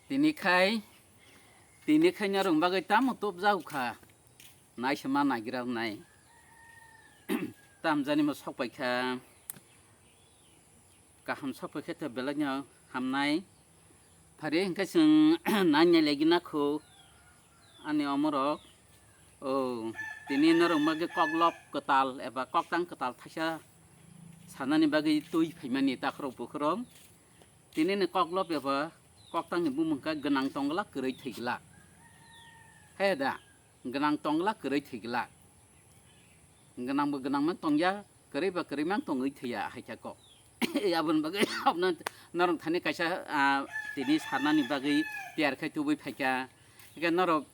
Tinikhay rong bagay tamo top jau kha nai sama nagira nai tam jani mo sokpai kha kaham sokpai kha ta belanya hamnai phare hingka sing nanya lagi na kho ani omorok o tini narong bagay koglop ketal eba koktang ketal thasa sanani bagay tui phaimani takhro pukrom tini ne koglop eba koktang ni bumungka genang tonggla kerei thigla heda genang tongla kerei thigla genang bo genang man tongya kerei ba kerei mang tongoi thia haika ko abun bagai apna narong thani kaisa tini sarnani bagai tiar khai tubai phaika ke narok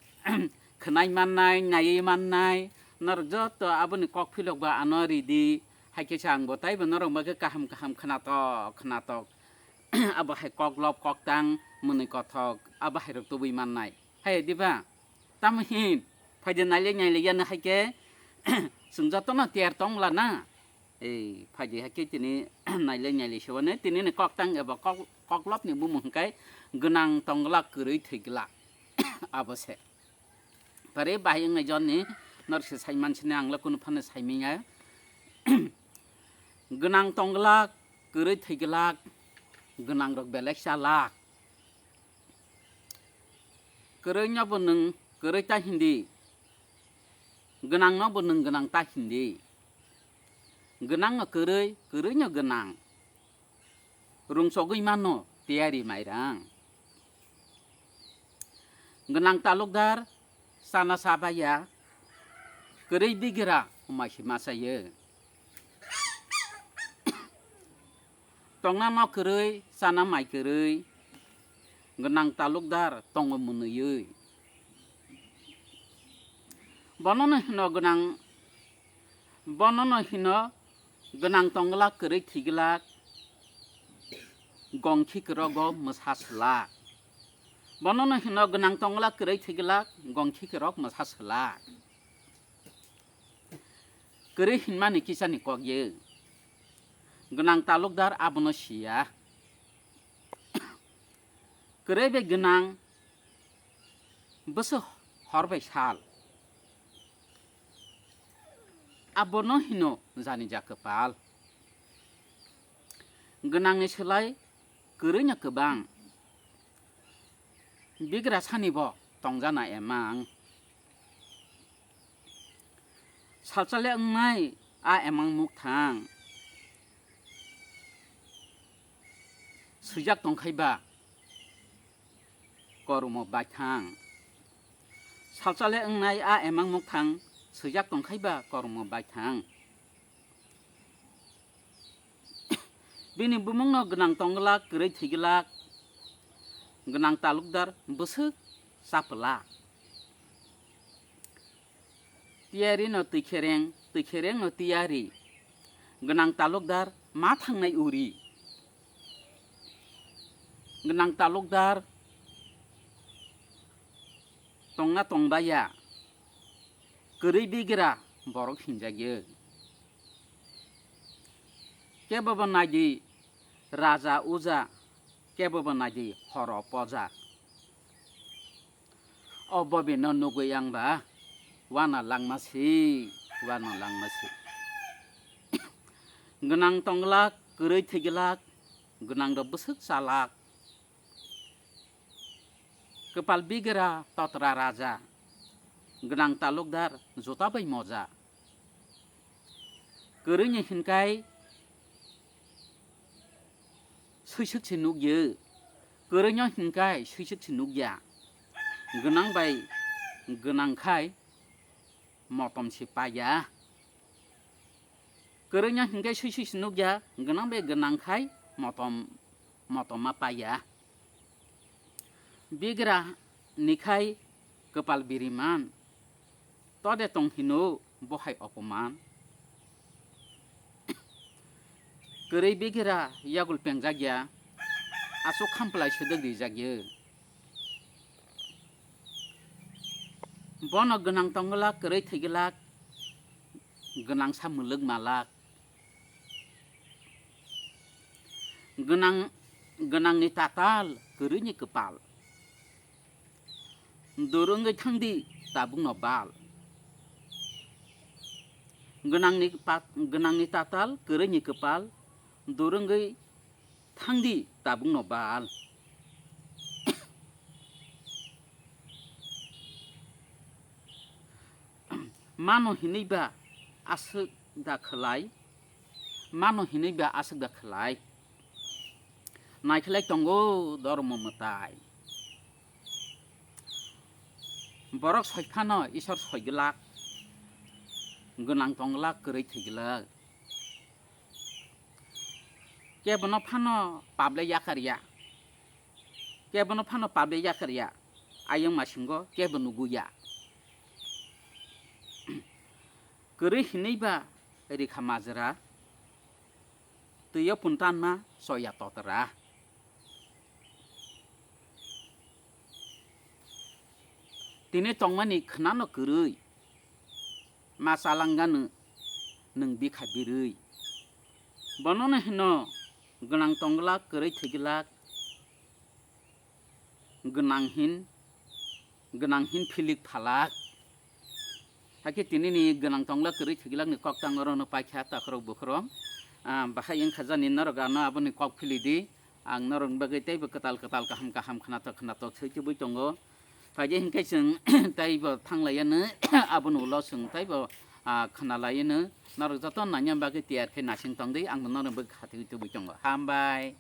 khnai mannai nai mannai narok jot abuni kok philok ba anori di haike sang bo tai ba narok bagai kaham khnatok aba hai koglop koktang muni kothok aba hai rok tubai mannai hai diba tamhin phaide naile nyaile yana haike sungjato na tiar tongla na ei phaide haike tini naile nyaile sone tini ne koktang eba koglop ni bumung kai genang tongla kerei thigla abose pare bahing ngai jon ni norse saiman sine angla kun phane saiminga genang tongla kerei thigla genang rok belek salak kerei nya boneng kerei ta hindi genang no boneng genang ta hindi genang no kerei nya genang rung sogui mano tiari mairang genang talukdar sana sabaya kerei bigira umashi masaye tongna no kerei sana mai kerei genang talukdar tongo munuyui bonono hino genang tongla kerei thigla gongki kerogo mashasla bonono hino genang tongla kerei thigla gongki kerok mashasla kerei hinmani kisani kokye genang talukdar abono sia kerei be genang beso horbai sal abono hino jani jakepal genang ni selai kerei nya kebang bigra sani bo tongjana emang salsale ngai a emang mukthang sujak tongkhaiba korumo baithang salsale ngai a emang mukthang sujak tongkhaiba korumo baithang bini bumungno genang tongla kerei thigla genang talukdar besuk sapela tiari no tikhereng no tiari genang talukdar ma thangnai uri genang talukdar tongna tongbaya kerei bigira borok hinjagye kebaba naji raja uja kebaba naji horo poja obobe no nuguyang ba wana langmasi genang tongla kerei thigla genang ro besuk salak kepal bigira totra raja genang talukdar jota bai moja kerei nya hinkai suisuk sinugye kerei nya hinkai suisuk sinugya genang bai genang khai motom sipaya kerei nya hinkai suisuk sinugya genang bai genang khai motom mapaya bigra nikai kepal biriman tode tong hino bohai opoman kerei bigira yagul pengjagya aso khamplai sedek dijagye bono genang tongla kerei thigla genang samuluk malak genang ni tatal kerei ni kepal Durungै थांदि tabungno bal. Genangni tatal kerenyi kepal durungै थांदि tabungno bal. Mano hinaiba asuk da khelai. Mano hinaiba asuk da khelai. Naikhelai tongo dormo metai. Borok soifano isor soigelak. Genang tonglak kerei theigelak. Kebono phano pable yakarya. Kebono phano pable yakarya. Ayang masingo kebono guya. Kerei hinaiba rikha majra. Tuyo puntan ma soya totera. Tini tongmani khnano kerei. Masalangganu neng bikha birei. Bonono hino genang tonglak kerei theigelak. Genanghin philik phalak. Haki tini ni genang tonglak kerei theigelak ni kok tangoro no paikha takrok bukrong. Bahai yang khajani norok ano aboni kok philidi. Ang norok bagai taibo ketal kaham khnato theichubui tongo. Paje hingkai seng taibo thanglayano abon ulo seng taibo khnalayano norok joto nanya bagai tiar khe nasing tongdei ang norok bag khati tubui tongo. Hambai.